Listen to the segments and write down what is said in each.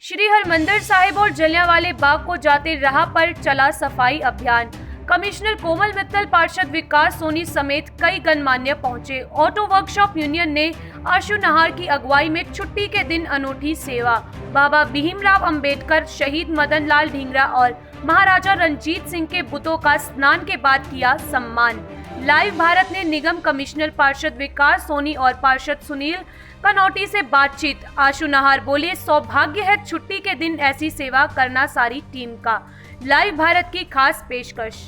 श्री हरमंदिर साहिब और जलियांवाले बाग को जाते राह पर चला सफाई अभियान। कमिश्नर कोमल मित्तल, पार्षद विकास सोनी समेत कई गणमान्य पहुंचे। ऑटो वर्कशॉप यूनियन ने आशु नहार की अगुवाई में छुट्टी के दिन अनूठी सेवा। बाबा भीमराव अंबेडकर, शहीद मदन लाल ढींगरा और महाराजा रणजीत सिंह के बुतों का स्नान के बाद किया सम्मान। लाइव भारत ने निगम कमिश्नर पार्षद विकास सोनी और पार्षद सुनील कनौटी से बातचीत। आशु नहार बोले, सौभाग्य है छुट्टी के दिन ऐसी सेवा करना सारी टीम का। लाइव भारत की खास पेशकश।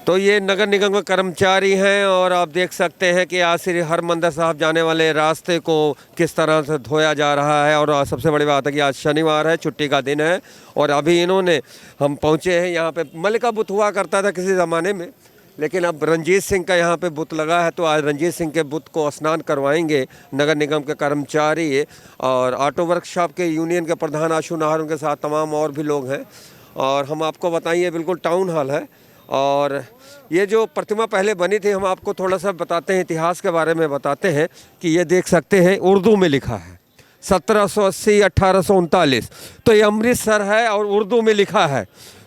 तो ये नगर निगम के कर्मचारी हैं और आप देख सकते हैं कि आज श्री हरमंदिर साहब जाने वाले रास्ते को किस तरह से धोया जा रहा है। और सबसे बड़ी बात है कि आज शनिवार है, छुट्टी का दिन है और अभी इन्होंने हम पहुंचे हैं यहाँ पे। मलिका बुत हुआ करता था किसी ज़माने में, लेकिन अब रणजीत सिंह का यहाँ पे बुत लगा है, तो आज रणजीत सिंह के बुत को स्नान करवाएंगे नगर निगम के कर्मचारी और ऑटो वर्कशॉप के यूनियन के प्रधान आशु नहार, उनके साथ तमाम और भी लोग हैं। और हम आपको बताइए, बिल्कुल टाउन हॉल है और ये जो प्रतिमा पहले बनी थी, हम आपको थोड़ा सा बताते हैं, इतिहास के बारे में बताते हैं कि ये देख सकते हैं उर्दू में लिखा है 1780 1839, तो ये अमृतसर है और उर्दू में लिखा है।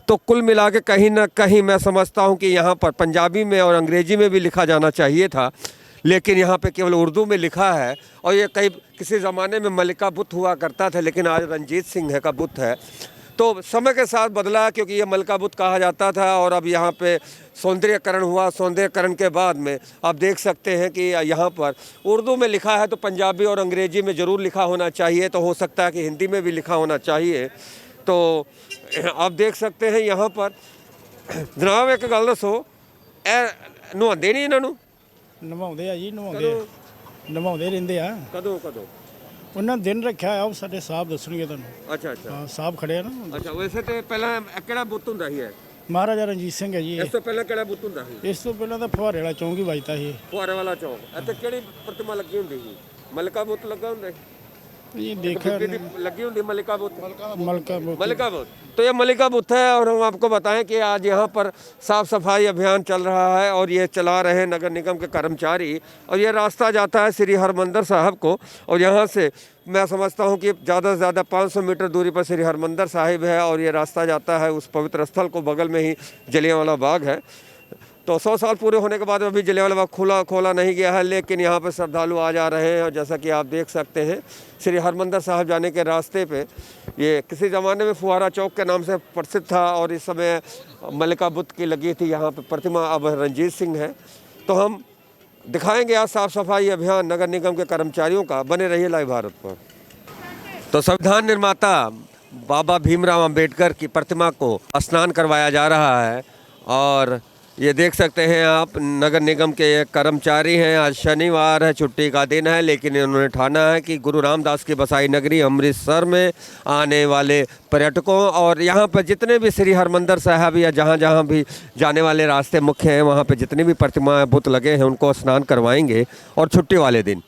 तो कुल मिला के कहीं ना कहीं मैं समझता हूँ कि यहाँ पर पंजाबी में और अंग्रेजी में भी लिखा जाना चाहिए था, लेकिन यहाँ पे केवल उर्दू में लिखा है। और ये किसी ज़माने में मलिका बुत हुआ करता था, लेकिन आज रणजीत सिंह का बुत है। तो समय के साथ बदला, क्योंकि ये मलिका बुत कहा जाता था और अब यहाँ पे सौंदर्यकरण हुआ। सौंदर्यकरण के बाद में आप देख सकते हैं कि यहाँ पर उर्दू में लिखा है, तो पंजाबी और अंग्रेजी में ज़रूर लिखा होना चाहिए, तो हो सकता है कि हिंदी में भी लिखा होना चाहिए। तो आप देख सकते हैं यहाँ पर। जनाब एक गल दसो, नहाते नहीं इन्हों? नवाउंदे आ जी, नवाउंदे रहंदे आ। कदों कदों ਉਹਨਾਂ ਦਿਨ ਰੱਖਿਆ ਆ, ਉਹ ਸਾਡੇ ਸਾਹਿਬ ਦੱਸਣਗੇ ਤੁਹਾਨੂੰ। अच्छा अच्छा ਹਾਂ, ਸਾਹਿਬ ਖੜੇ ਆ ਨਾ। अच्छा, वैसे तो पहला ਕਿਹੜਾ ਬੁੱਤ ਹੁੰਦਾ ਸੀ? ਮਹਾਰਾਜਾ ਰਣਜੀਤ ਸਿੰਘ ਹੈ ਜੀ ਇਹ। ਇਸ ਤੋਂ ਪਹਿਲਾਂ ਕਿਹੜਾ ਬੁੱਤ ਹੁੰਦਾ ਸੀ? ਇਸ ਤੋਂ ਪਹਿਲਾਂ ਤਾਂ ਫੁਹਾਰੇ ਵਾਲਾ ਚੌਂਕ ਹੀ ਵੱਜਦਾ ਸੀ। ਫੁਹਾਰੇ ਵਾਲਾ ਚੌਂਕ। ਇੱਥੇ ਕਿਹੜੀ ਪ੍ਰਤਿਮਾ ਲੱਗੀ ਹੁੰਦੀ ਸੀ? ਮਲਿਕਾ ਬੁੱਤ ਲੱਗਾ ਹੁੰਦਾ ਸੀ? ये देखा लगी होती मलिका बुत। मलिका बुत, तो ये मलिका बुत है। और हम आपको बताएं कि आज यहाँ पर साफ़ सफाई अभियान चल रहा है और ये चला रहे हैं नगर निगम के कर्मचारी। और ये रास्ता जाता है श्री हरमंदिर साहब को, और यहाँ से मैं समझता हूँ कि ज़्यादा से ज़्यादा 500 मीटर दूरी पर श्री हरमंदिर साहिब है और ये रास्ता जाता है उस पवित्र स्थल को। बगल में ही जलियांवाला बाग है। तो 100 साल पूरे होने के बाद अभी जलियांवाला बाग खोला नहीं गया है, लेकिन यहाँ पर श्रद्धालु आ जा रहे हैं। और जैसा कि आप देख सकते हैं, श्री हरमंदिर साहब जाने के रास्ते पे ये किसी ज़माने में फुहारा चौक के नाम से प्रसिद्ध था और इस समय मलिका बुत की लगी थी यहाँ पे प्रतिमा। अब रणजीत सिंह है। तो हम दिखाएंगे आज साफ़ सफाई अभियान नगर निगम के कर्मचारियों का। बने रहिए लाइव भारत पर। तो संविधान निर्माता बाबा भीमराव अंबेडकर की प्रतिमा को स्नान करवाया जा रहा है। और ये देख सकते हैं आप, नगर निगम के कर्मचारी हैं। आज शनिवार है, छुट्टी का दिन है, लेकिन इन्होंने ठाना है कि गुरु रामदास की बसाई नगरी अमृतसर में आने वाले पर्यटकों और यहाँ पर जितने भी श्री हरमंदिर साहब या जहाँ जहाँ भी जाने वाले रास्ते मुख्य हैं, वहाँ पे जितनी भी प्रतिमाएं बुत लगे हैं, उनको स्नान करवाएंगे। और छुट्टी वाले दिन,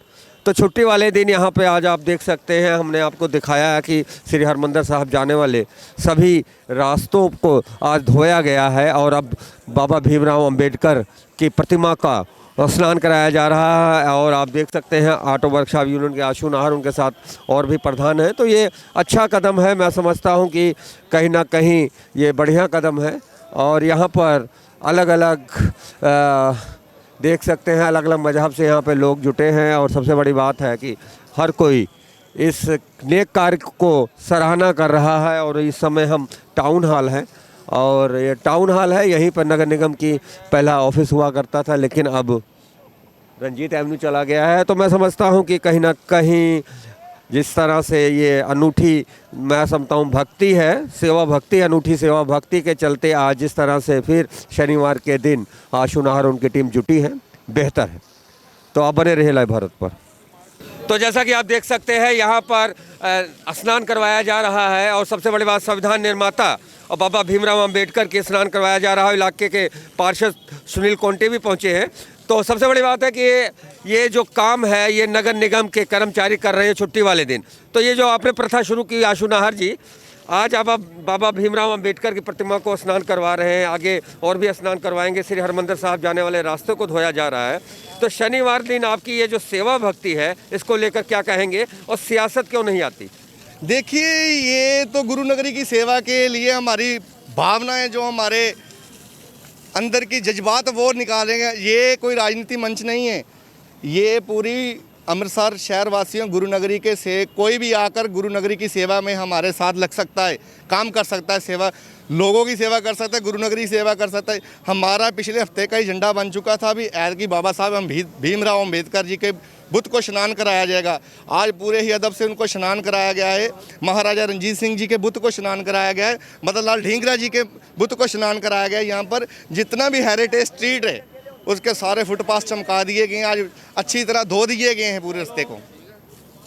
तो छुट्टी वाले दिन यहाँ पे आज आप देख सकते हैं, हमने आपको दिखाया है कि श्री हरमंदिर साहब जाने वाले सभी रास्तों को आज धोया गया है। और अब बाबा भीमराव अंबेडकर की प्रतिमा का स्नान कराया जा रहा है। और आप देख सकते हैं ऑटो वर्कशॉप यूनियन के आशु नहार, उनके साथ और भी प्रधान हैं। तो ये अच्छा कदम है, मैं समझता हूँ कि कहीं ना कहीं ये बढ़िया कदम है। और यहाँ पर अलग अलग देख सकते हैं, अलग अलग मजहब से यहाँ पे लोग जुटे हैं। और सबसे बड़ी बात है कि हर कोई इस नेक कार्य को सराहना कर रहा है। और इस समय हम टाउन हॉल है और ये टाउन हॉल है, यहीं पर नगर निगम की पहला ऑफिस हुआ करता था, लेकिन अब रंजीत एवेन्यू चला गया है। तो मैं समझता हूँ कि कहीं ना कहीं जिस तरह से ये अनूठी, मैं समझता हूँ भक्ति है, सेवा भक्ति, अनूठी सेवा भक्ति के चलते आज जिस तरह से फिर शनिवार के दिन आशु नहार उनकी टीम जुटी है, बेहतर है। तो आप बने रहे लाइव भारत पर। तो जैसा कि आप देख सकते हैं, यहाँ पर स्नान करवाया जा रहा है। और सबसे बड़ी बात, संविधान निर्माता और बाबा भीमराव अंबेडकर के स्नान करवाया जा रहा है। इलाके के पार्षद सुनील कौंटे भी पहुँचे हैं। तो सबसे बड़ी बात है कि ये जो काम है, ये नगर निगम के कर्मचारी कर रहे हैं छुट्टी वाले दिन। तो ये जो आपने प्रथा शुरू की आशु नहार जी, आज आप बाबा भीमराव अंबेडकर की प्रतिमा को स्नान करवा रहे हैं, आगे और भी स्नान करवाएंगे। श्री हरमंदिर साहब जाने वाले रास्ते को धोया जा रहा है। तो शनिवार दिन आपकी ये जो सेवा भक्ति है, इसको लेकर क्या कहेंगे और सियासत क्यों नहीं आती? देखिए, ये तो गुरु नगरी की सेवा के लिए हमारी भावनाएं, जो हमारे अंदर की जज्बात वो निकालेंगे। ये कोई राजनीति मंच नहीं है। ये पूरी अमृतसर शहर वासियों गुरु नगरी के से कोई भी आकर गुरु नगरी की सेवा में हमारे साथ लग सकता है, काम कर सकता है, सेवा लोगों की सेवा कर सकता है, गुरु नगरी की सेवा कर सकता है। हमारा पिछले हफ्ते का एजेंडा बन चुका था। अभी ऐद की बाबा साहब भीमराव अम्बेडकर जी के बुत को स्नान कराया जाएगा। आज पूरे ही अदब से उनको स्नान कराया गया है। महाराजा रणजीत सिंह जी के बुत को स्नान कराया गया है। मदन लाल ढींगरा जी के बुत को स्नान कराया गया है। यहाँ पर जितना भी हेरिटेज स्ट्रीट है उसके सारे फुटपाथ चमका दिए गए हैं, आज अच्छी तरह धो दिए गए हैं पूरे रास्ते को।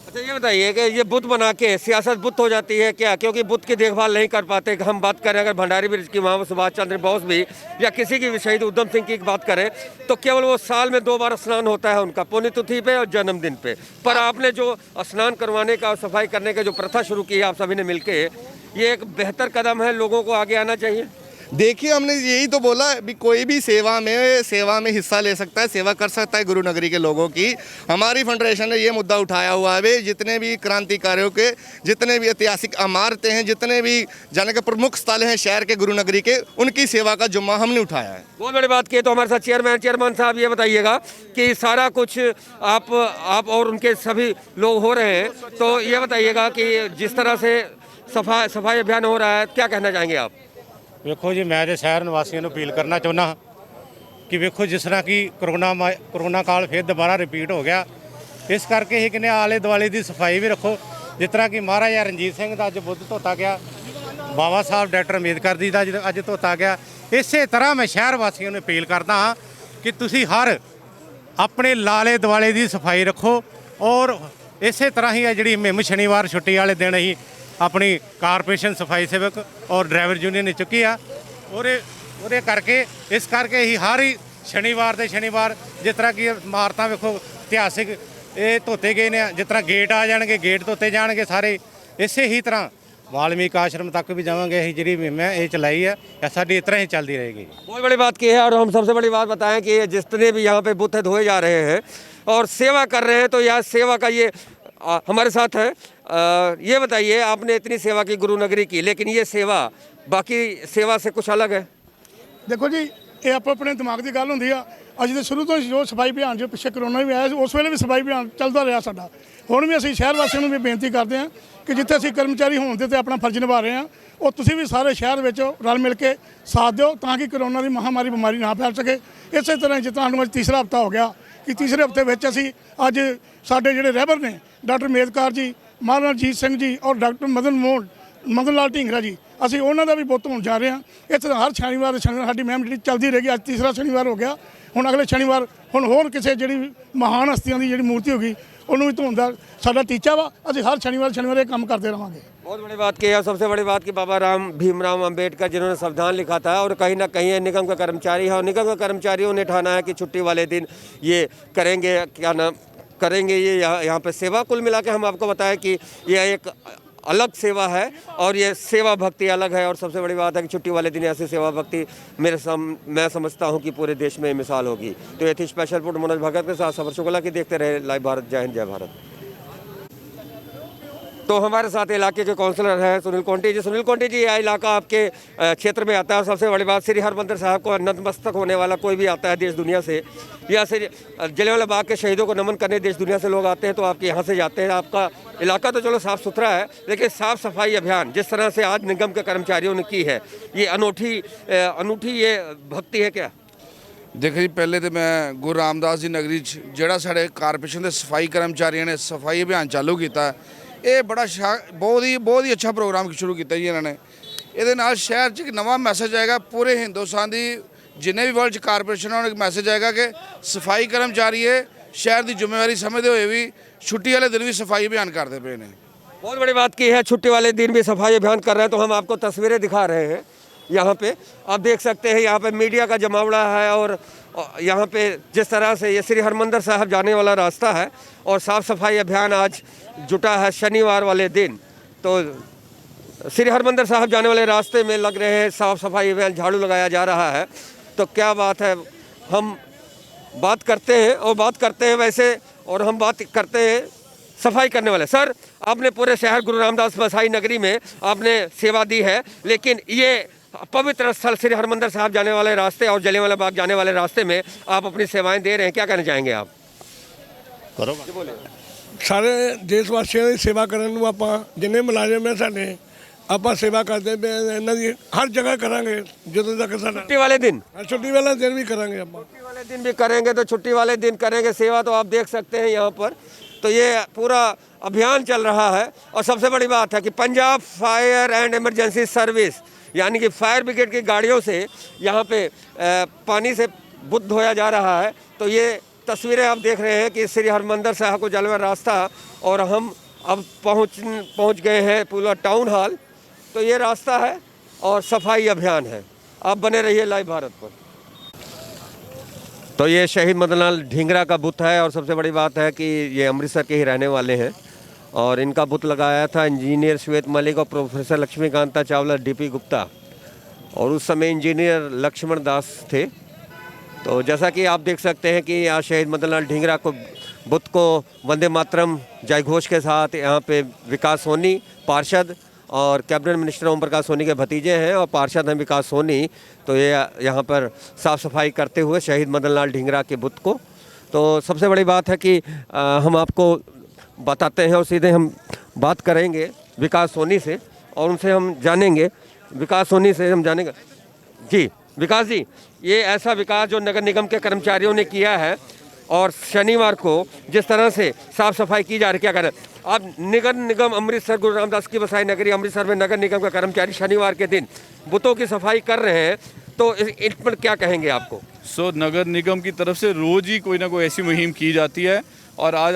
अच्छा, ये बताइए कि ये बुत बना के सियासत बुत हो जाती है क्या? क्योंकि बुत की देखभाल नहीं कर पाते। हम बात करें अगर भंडारी ब्रिज की, वहाँ सुभाष चंद्र बोस भी, या किसी की भी, शहीद उधम सिंह की बात करें, तो केवल वो साल में 2 बार स्नान होता है उनका, पुण्यतिथि पे और जन्मदिन पे। पर आपने जो स्नान करवाने का और सफाई करने का जो प्रथा शुरू की है आप सभी ने मिलके, ये एक बेहतर कदम है, लोगों को आगे आना चाहिए। देखिए, हमने यही तो बोला भी कोई भी सेवा में हिस्सा ले सकता है, सेवा कर सकता है गुरु नगरी के लोगों की। हमारी फेडरेशन ने ये मुद्दा उठाया हुआ है, जितने भी क्रांतिकारियों के, जितने भी ऐतिहासिक इमारतें हैं, जितने भी जाने के प्रमुख स्थल हैं शहर के गुरु नगरी के, उनकी सेवा का जुम्मा हमने उठाया है। बहुत बड़ी बात की। तो हमारे साथ चेयरमैन साहब, ये बताइएगा कि सारा कुछ आप और उनके सभी लोग हो रहे हैं, तो ये बताइएगा कि जिस तरह से सफाई अभियान हो रहा है, क्या कहना चाहेंगे आप? ਵੇਖੋ ਜੀ, ਮੈਂ ਜੇ ਸ਼ਹਿਰ ਨਿਵਾਸੀਆਂ ਨੂੰ ਅਪੀਲ ਕਰਨਾ ਚਾਹੁੰਦਾ ਕਿ ਵੇਖੋ ਜਿਸ ਤਰ੍ਹਾਂ ਕਿ ਕਰੋਨਾ ਕਾਲ ਫਿਰ ਦੁਬਾਰਾ ਰਿਪੀਟ ਹੋ ਗਿਆ, ਇਸ ਕਰਕੇ ਹੀ ਕਹਿੰਦੇ ਆਲੇ ਦੁਆਲੇ ਦੀ ਸਫਾਈ ਵੀ ਰੱਖੋ। ਜਿਸ ਤਰ੍ਹਾਂ ਕਿ ਮਹਾਰਾਜਾ ਰਣਜੀਤ ਸਿੰਘ ਦਾ ਅੱਜ ਬੁੱਧ ਧੋਤਾ ਗਿਆ, ਬਾਬਾ ਸਾਹਿਬ ਡਾਕਟਰ ਅੰਬੇਦਕਰ ਜੀ ਦਾ ਅੱਜ ਧੋਤਾ ਗਿਆ, ਇਸੇ ਤਰ੍ਹਾਂ ਮੈਂ ਸ਼ਹਿਰ ਵਾਸੀਆਂ ਨੂੰ ਅਪੀਲ ਕਰਦਾ ਹਾਂ ਕਿ ਤੁਸੀਂ ਹਰ ਆਪਣੇ ਲਾਲੇ ਦੁਆਲੇ ਦੀ ਸਫਾਈ ਰੱਖੋ। ਔਰ ਇਸੇ ਤਰ੍ਹਾਂ ਹੀ ਹੈ ਜਿਹੜੀ ਮਿਮ ਸ਼ਨੀਵਾਰ ਛੁੱਟੀ ਵਾਲੇ ਦਿਨ ਅਸੀਂ अपनी कारपोरेशन सफाई सेवक और ड्राइवर यूनियन ने चुकी आ, और करके इस करके ही हर ही शनिवार से शनिवार जिस तरह की इमारतां वेखो इतिहासिक ये धोते गए ने, जिस तरह गेट आ जाएंगे, गेट धोते जाएंगे सारे। इसे ही तरह वाल्मीकि आश्रम तक भी जाएंगे। अं जी मुहिम है ये चलाई है, साड़ी इस तरह ही चलती रहेगी। बहुत बड़ी बात की है। और हम सबसे बड़ी बात बताएं कि जितने भी यहाँ पे बुत धोए जा रहे हैं और सेवा कर रहे हैं, तो यह सेवा का ये हमारे साथ है। ये बताइए, आपने इतनी सेवा की गुरु नगरी की, लेकिन ये सेवा बाकी सेवा से कुछ अलग है? ਦੇਖੋ ਜੀ, ਇਹ ਆਪੋ ਆਪਣੇ ਦਿਮਾਗ ਦੀ ਗੱਲ ਹੁੰਦੀ ਆ। ਅਸੀਂ ਤਾਂ ਸ਼ੁਰੂ ਤੋਂ ਜੋ ਸਫਾਈ ਅਭਿਆਨ, ਜੋ ਪਿੱਛੇ ਕਰੋਨਾ ਵੀ ਆਇਆ, ਉਸ ਵੇਲੇ ਵੀ ਸਫਾਈ ਅਭਿਆਨ ਚੱਲਦਾ ਰਿਹਾ ਸਾਡਾ। ਹੁਣ ਵੀ ਅਸੀਂ ਸ਼ਹਿਰ ਵਾਸੀਆਂ ਨੂੰ ਵੀ ਬੇਨਤੀ ਕਰਦੇ ਹਾਂ ਕਿ ਜਿੱਥੇ ਅਸੀਂ ਕਰਮਚਾਰੀ ਹੋਣ ਦੇ ਤੇ ਆਪਣਾ ਫਰਜ਼ ਨਿਭਾ ਰਹੇ ਹਾਂ, ਉਹ ਤੁਸੀਂ ਵੀ ਸਾਰੇ ਸ਼ਹਿਰ ਵਿੱਚ ਰਲ ਮਿਲ ਕੇ ਸਾਥ ਦਿਓ, ਤਾਂ ਕਿ ਕਰੋਨਾ ਦੀ ਮਹਾਮਾਰੀ ਬਿਮਾਰੀ ਨਾ ਫੈਲ ਸਕੇ। ਇਸੇ ਤਰ੍ਹਾਂ ਜਿੱਦਾਂ ਸਾਨੂੰ ਅੱਜ ਤੀਸਰਾ ਹਫ਼ਤਾ ਹੋ ਗਿਆ ਕਿ ਤੀਸਰੇ ਹਫ਼ਤੇ ਵਿੱਚ ਅਸੀਂ ਅੱਜ ਸਾਡੇ ਜਿਹੜੇ ਰਹਿਬਰ ਨੇ ਡਾਕਟਰ ਅੰਬੇਦਕਰ ਜੀ, ਮਹਾਰਾਜਾ ਰਣਜੀਤ ਸਿੰਘ ਜੀ ਔਰ ਡਾਕਟਰ ਮਦਨ ਲਾਲ ਢੀਂਗਰਾ ਜੀ, ਅਸੀਂ ਉਹਨਾਂ ਦਾ ਵੀ ਬੁੱਤ ਹੋਣ ਜਾ ਰਹੇ ਹਾਂ। ਇੱਥੇ ਹਰ ਸ਼ਨੀਵਾਰ ਸਾਡੀ ਮੁਹਿੰਮ ਜਿਹੜੀ ਚੱਲਦੀ ਰਹੇਗੀ। ਅੱਜ ਤੀਸਰਾ ਸ਼ਨੀਵਾਰ ਹੋ ਗਿਆ। ਹੁਣ ਅਗਲੇ ਸ਼ਨੀਵਾਰ ਹੁਣ ਹੋਰ ਕਿਸੇ ਜਿਹੜੀ ਮਹਾਨ ਹਸਤੀਆਂ ਦੀ ਜਿਹੜੀ ਮੂਰਤੀ ਹੋ ਗਈ ਉਹਨੂੰ ਵੀ ਧੋਣ ਦਾ ਸਾਡਾ ਟੀਚਾ ਵਾ। ਅਸੀਂ हर शनिवार ये काम करते रहेंगे। बहुत बड़ी बात की है। सबसे बड़ी बात की बाबा भीमराव अम्बेडकर जिन्होंने संविधान लिखा था, और कहीं ना कहीं निगम का कर्मचारी है, और निगम का कर्मचारियों ने ठाना है कि छुट्टी वाले दिन ये करेंगे, क्या नाम करेंगे, ये यहाँ पे सेवा। कुल मिला के हम आपको बताएं कि यह एक अलग सेवा है और ये सेवा भक्ति अलग है। और सबसे बड़ी बात है कि छुट्टी वाले दिन ऐसी सेवा भक्ति मैं समझता हूँ कि पूरे देश में मिसाल होगी। तो ये थी स्पेशल रिपोर्ट मनोज भगत के साथ सफर शुक्ला की। देखते रहे लाइव भारत। जय हिंद, जय भारत। तो हमारे साथ इलाके के काउंसलर हैं सुनील कोंटी जी। सुनील कोंटी जी, यह इलाका आपके क्षेत्र में आता है। और सबसे बड़ी बात, श्री हरमंदिर साहब को नतमस्तक होने वाला कोई भी आता है देश दुनिया से, या से जलियांवाला बाग के शहीदों को नमन करने देश दुनिया से लोग आते हैं, तो आपके यहाँ से जाते हैं। आपका इलाका तो चलो साफ़ सुथरा है, लेकिन साफ़ सफाई अभियान जिस तरह से आज निगम के कर्मचारियों ने की है, ये अनूठी ये भक्ति है क्या? देखो जी, पहले तो मैं गुरु रामदास जी नगरी ਜਿਹੜਾ ਸਾਡੇ ਕਾਰਪੋਰੇਸ਼ਨ ਦੇ ਸਫਾਈ ਕਰਮਚਾਰੀਆਂ ਨੇ ਸਫਾਈ ਅਭਿਆਨ ਚਾਲੂ ਕੀਤਾ, ਇਹ ਬੜਾ ਬਹੁਤ ਹੀ ਅੱਛਾ ਪ੍ਰੋਗਰਾਮ ਸ਼ੁਰੂ ਕੀਤਾ ਜੀ ਇਹਨਾਂ ਨੇ। ਇਹਦੇ ਨਾਲ ਸ਼ਹਿਰ 'ਚ ਇੱਕ ਨਵਾਂ ਮੈਸੇਜ ਆਏਗਾ, ਪੂਰੇ ਹਿੰਦੁਸਤਾਨ ਦੀ ਜਿੰਨੇ ਵੀ ਵਰਲਡ 'ਚ ਕਾਰਪੋਰੇਸ਼ਨ ਉਹਨਾਂ ਨੂੰ ਇੱਕ ਮੈਸੇਜ ਆਏਗਾ ਕਿ ਸਫਾਈ ਕਰਮਚਾਰੀ ਇਹ शहर की जिम्मेवारी समझते हुए भी छुट्टी वाले दिन भी सफाई अभियान करते पे ने। बहुत बड़ी बात की है, छुट्टी वाले दिन भी सफाई अभियान कर रहे हैं। तो हम आपको तस्वीरें दिखा रहे हैं। यहाँ पे आप देख सकते हैं, यहाँ पे मीडिया का जमावड़ा है, और यहाँ पे जिस तरह से ये श्री हरमंदिर साहब जाने वाला रास्ता है, और साफ़ सफाई अभियान आज जुटा है शनिवार वाले दिन। तो श्री हरमंदिर साहब जाने वाले रास्ते में लग रहे हैं साफ़ सफाई अभियान, झाड़ू लगाया जा रहा है। तो क्या बात है, हम बात करते हैं वैसे, और हम बात करते हैं सफाई करने वाले। सर, आपने पूरे शहर गुरु रामदास बसाई नगरी में आपने सेवा दी है, लेकिन ये पवित्र स्थल श्री हरमंदिर साहब जाने वाले रास्ते और जलियांवाला बाग जाने वाले रास्ते में आप अपनी सेवाएं दे रहे हैं, क्या कहना चाहेंगे आप? ਸਾਰੇ ਦੇਸ਼ ਵਾਸੀਆਂ ਦੀ ਸੇਵਾ ਕਰਨ ਨੂੰ ਆਪਾਂ ਜਿੰਨੇ ਮੁਲਾਜ਼ਮ ਹੈ ਸਾਡੇ ਆਪਾਂ ਸੇਵਾ ਕਰਦੇ ਪਏ ਹਾਂ। ਇਹਨਾਂ ਦੀ ਹਰ ਜਗ੍ਹਾ ਕਰਾਂਗੇ ਜਦੋਂ ਤੱਕ ਸਾਡਾ छुट्टी वाले दिन ਛੁੱਟੀ ਵਾਲਾ ਦਿਨ ਵੀ ਕਰਾਂਗੇ ਆਪਾਂ। छुट्टी वाले दिन भी करेंगे तो छुट्टी वाले दिन करेंगे सेवा। तो आप देख सकते हैं यहाँ पर तो ये पूरा अभियान चल रहा है। और सबसे बड़ी बात है कि Punjab fire and emergency service यानी कि फायर ब्रिगेड की गाड़ियों से यहाँ पे पानी से बुत धोया जा रहा है। तो ये तस्वीरें आप देख रहे हैं कि श्री हरमंदिर साहब को जाने वाला रास्ता, और हम अब पहुँच गए हैं पूरा टाउन हॉल। तो ये रास्ता है और सफाई अभियान है। आप बने रहिए लाइव भारत पर। तो ये शहीद मदन लाल ढींगरा का बुत है, और सबसे बड़ी बात है कि ये अमृतसर के ही रहने वाले हैं, और इनका बुत लगाया था इंजीनियर श्वेत मलिक और प्रोफेसर लक्ष्मीकांता चावला डीपी गुप्ता, और उस समय इंजीनियर लक्ष्मण दास थे। तो जैसा कि आप देख सकते हैं कि आज शहीद मदन लाल ढींगरा को बुत को वंदे मातरम जय घोष के साथ यहाँ पे विकास सोनी पार्षद और कैबिनेट मिनिस्टर ओम प्रकाश सोनी के भतीजे हैं और पार्षद हैं विकास सोनी। तो ये यहाँ पर साफ़ सफाई करते हुए शहीद मदन लाल ढींगरा के बुत को। तो सबसे बड़ी बात है कि हम आपको बताते हैं और सीधे हम बात करेंगे विकास सोनी से, और उनसे हम जानेंगे, विकास सोनी से हम जानेंगे। जी विकास जी, ये ऐसा विकास जो नगर निगम के कर्मचारियों ने किया है, और शनिवार को जिस तरह से साफ़ सफाई की जा रही है, क्या करें आप? नगर निगम अमृतसर गुरु रामदास की बसाई नगरी अमृतसर में नगर निगम का कर्मचारी शनिवार के दिन बुतों की सफाई कर रहे हैं, तो इस पर क्या कहेंगे आपको? नगर निगम की तरफ से रोज़ ही कोई ना कोई ऐसी मुहिम की जाती है, और आज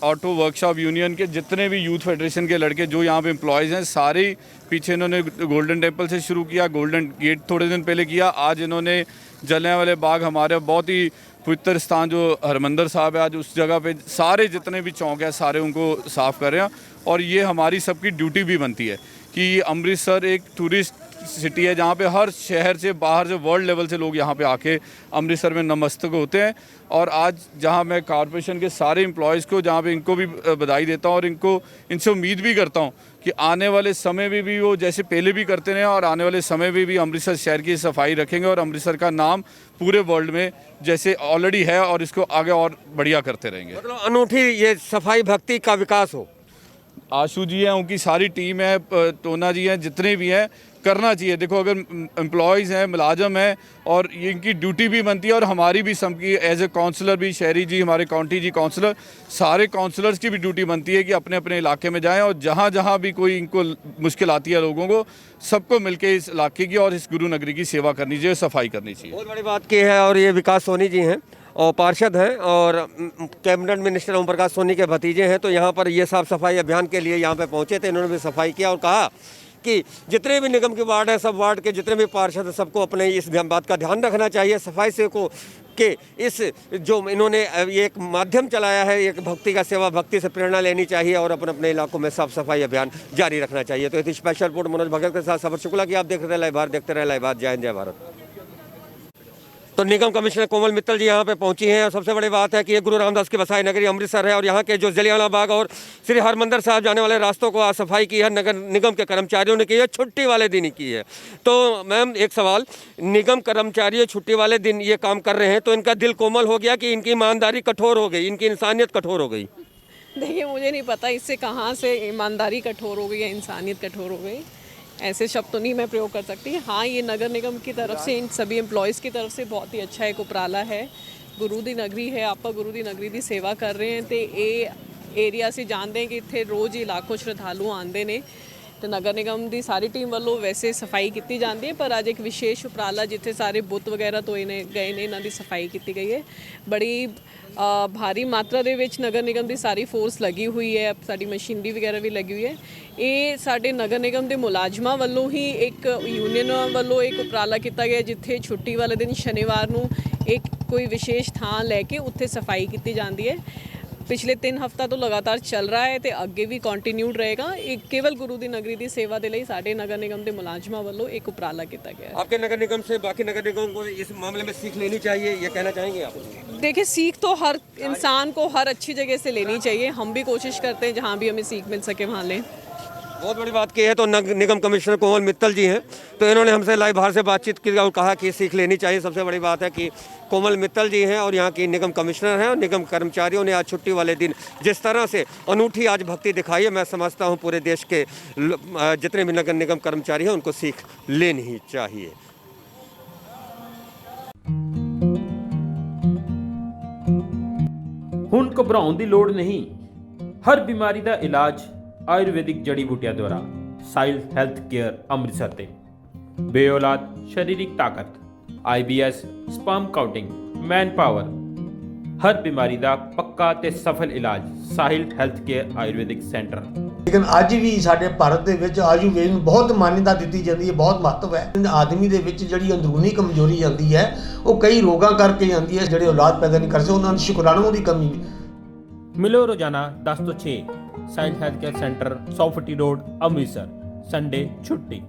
ऑटो वर्कशॉप यूनियन के जितने भी यूथ फेडरेशन के लड़के जो यहाँ पे एम्प्लॉयज़ हैं, सारे पीछे इन्होंने गोल्डन टेम्पल से शुरू किया, गोल्डन गेट थोड़े दिन पहले किया, आज इन्होंने जलियांवाला बाग हमारे बहुत ही पवित्र स्थान जो हरमंदिर साहब है, आज उस जगह पे सारे जितने भी चौक है सारे उनको साफ़ कर रहे हैं। और ये हमारी सबकी ड्यूटी भी बनती है कि अमृतसर एक टूरिस्ट सिटी है जहाँ पे हर शहर से बाहर से वर्ल्ड लेवल से लोग यहाँ पे आके अमृतसर में नतमस्तक होते हैं। और आज जहाँ मैं कॉरपोरेशन के सारे एम्प्लॉयज़ को जहाँ पे इनको भी बधाई देता हूँ, और इनसे उम्मीद भी करता हूँ कि आने वाले समय में भी वो जैसे पहले भी करते रहे, और आने वाले समय में भी अमृतसर शहर की सफाई रखेंगे, और अमृतसर का नाम पूरे वर्ल्ड में जैसे ऑलरेडी है और इसको आगे और बढ़िया करते रहेंगे। मतलब अनूठी ये सफाई भक्ति का विकास हो। आशु जी हैं, उनकी सारी टीम है, टोना जी हैं, जितने भी हैं, करना चाहिए। देखो अगर एम्प्लॉयज़ हैं, मुलाजम हैं, और ये इनकी ड्यूटी भी बनती है, और हमारी भी सबकी एज ए काउंसलर भी, शहरी जी हमारे काउंटी जी काउंसलर, सारे काउंसलर्स की भी ड्यूटी बनती है कि अपने अपने इलाके में जाएं, और जहाँ जहाँ भी कोई इनको मुश्किल आती है लोगों को, सबको मिलके इस इलाके की और इस गुरु नगरी की सेवा करनी चाहिए, सफाई करनी चाहिए। बहुत बड़ी बात की है। और ये विकास सोनी जी हैं और पार्षद हैं और कैबिनेट मिनिस्टर ओम प्रकाश सोनी के भतीजे हैं। तो यहाँ पर ये साफ़ सफाई अभियान के लिए यहाँ पे पहुँचे थे, इन्होंने भी सफाई किया और कहा कि जितने भी निगम के वार्ड हैं, सब वार्ड के जितने भी पार्षद हैं, सबको अपने इस बात का ध्यान रखना चाहिए। सफाई से को के इस जो इन्होंने ये एक माध्यम चलाया है, एक भक्ति का सेवा, भक्ति से प्रेरणा लेनी चाहिए और अपने अपने इलाकों में साफ सफाई अभियान जारी रखना चाहिए। तो इस स्पेशल रिपोर्ट मनोज भगत के साथ सबर शुक्ला की आप देख रहे हैं लाइव भारत, देखते रहे लाइव भारत। जय हिंद, जय भारत। तो निगम कमिश्नर कोमल मित्तल जी यहाँ पे पहुंची हैं, और सबसे बड़ी बात है कि ये गुरु रामदास की बसाई नगरी अमृतसर है, और यहाँ के जो जलियांवाला बाग और श्री हरमंदिर साहब जाने वाले रास्तों को आज सफाई की है नगर निगम के कर्मचारियों ने की है, छुट्टी वाले दिन ही की है। तो मैम एक सवाल, निगम कर्मचारी छुट्टी वाले दिन ये काम कर रहे हैं, तो इनका दिल कोमल हो गया कि इनकी ईमानदारी कठोर हो गई, इनकी इंसानियत कठोर हो गई? देखिए, मुझे नहीं पता इससे कहाँ से ईमानदारी कठोर हो गई या इंसानियत कठोर हो गई, ऐसे शब्द तो नहीं मैं प्रयोग कर सकती। हाँ, ये नगर निगम की तरफ से, इन सभी एम्प्लॉयज़ की तरफ से बहुत ही अच्छा एक उपराला है। गुरु दी नगरी है, आप गुरु दी नगरी की सेवा कर रहे हैं, तो ये एरिया से जानते हैं कि इतने रोज़ ही लाखों श्रद्धालु आते हैं। तो नगर निगम की सारी टीम वालों वैसे सफाई की जाती है, पर अज एक विशेष उपराला जिथे सारे बुत वगैरह धोए ने गए ने, इन्हों की सफाई की गई है। बड़ी भारी मात्रा दे विच नगर निगम की सारी फोर्स लगी हुई है, साड़ी मशीनरी वगैरह भी लगी हुई है। ये साडे नगर निगम के मुलाजमां वालों ही एक यूनियन वालों एक उपराला किया गया, जिथे छुट्टी वाले दिन शनिवार नूं एक कोई विशेष थां लैके उत्थे सफाई की जाती है। ਪਿਛਲੇ 3 ਹਫ਼ਤਾ ਤੋਂ ਲਗਾਤਾਰ ਚੱਲ ਰਿਹਾ ਹੈ ਤੇ ਅੱਗੇ ਵੀ ਕੰਟੀਨਿਊਡ ਰਹੇਗਾ। ਇਹ ਕੇਵਲ ਗੁਰੂ ਦੀ ਨਗਰੀ ਦੀ ਸੇਵਾ ਦੇ ਲਈ ਸਾਡੇ ਨਗਰ ਨਿਗਮ ਦੇ ਮੁਲਾਜ਼ਮਾਂ ਵੱਲੋਂ ਇੱਕ ਉਪਰਾਲਾ ਕੀਤਾ ਗਿਆ ਹੈ। आपके नगर निगम से बाकी नगर निगम को इस मामले में सीख लेनी चाहिए, ये कहना चाहेंगे आप? देखिए, सीख तो हर इंसान को हर अच्छी जगह से लेनी चाहिए। हम भी कोशिश करते हैं जहाँ भी हमें सीख मिल सके वहाँ लें। बहुत बड़ी बात की है तो नगर निगम कमिश्नर कोमल मित्तल जी हैं, तो इन्होंने हमसे लाइव बाहर से बातचीत की और कहा कि सीख लेनी चाहिए। सबसे बड़ी बात है कि कोमल मित्तल जी हैं और यहाँ की निगम कमिश्नर हैं और निगम कर्मचारियों ने आज छुट्टी वाले दिन जिस तरह से अनूठी आज भक्ति दिखाई है, मैं समझता हूँ पूरे देश के जितने भी नगर निगम कर्मचारी हैं उनको सीख लेनी ही चाहिए। ਹੁਣ ਘਬਰਾਉਣ ਦੀ ਲੋੜ ਨਹੀਂ। ਹਰ ਬਿਮਾਰੀ ਦਾ ਇਲਾਜ ਆਯੁਰਵੈਦਿਕ ਜੜੀ ਬੂਟੀਆਂ ਦੁਆਰਾ। ਸਾਈਲ ਹੈਲਥ ਕੇਅਰ ਅੰਮ੍ਰਿਤਸਰ ਤੇ ਬੇਔਲਾਦ ਸਰੀਰਕ ਤਾਕਤ, IBS, sperm counting, man power, ਹਰ ਬਿਮਾਰੀ ਦਾ ਪੱਕਾ ਤੇ ਸਫਲ ਇਲਾਜ Sahil health care ayurvedic centre. ਲੇਕਿਨ ਅੱਜ ਵੀ ਸਾਡੇ ਭਾਰਤ ਦੇ ਵਿੱਚ ਆਯੁਰਵੇਦ ਨੂੰ ਬਹੁਤ ਮਾਨਤਾ ਦਿੱਤੀ ਜਾਂਦੀ ਹੈ, ਬਹੁਤ ਮਹੱਤਵ ਹੈ। ਆਦਮੀ ਦੇ ਵਿੱਚ ਜਿਹੜੀ ਅੰਦਰੂਨੀ ਕਮਜ਼ੋਰੀ ਜਾਂਦੀ ਹੈ ਉਹ ਕਈ ਰੋਗਾਂ ਕਰਕੇ ਜਾਂਦੀ ਹੈ, ਜਿਹੜੇ ਔਲਾਦ ਪੈਦਾ ਨਹੀਂ ਕਰ ਸਕਦੇ, ਉਹਨਾਂ ਦੀ ਸ਼ੁਕਰਾਣੂ ਦੀ ਕਮੀ। ਮਿਲੋ ਰੋਜ਼ਾਨਾ 10 ਤੋਂ 6 ਸਾਈਲ ਹੈਲਥ ਕੇਅਰ ਸੈਂਟਰ 100 ਫੁੱਟੀ ਰੋਡ ਅੰਮ੍ਰਿਤਸਰ। ਸੰਡੇ ਛੁੱਟੀ।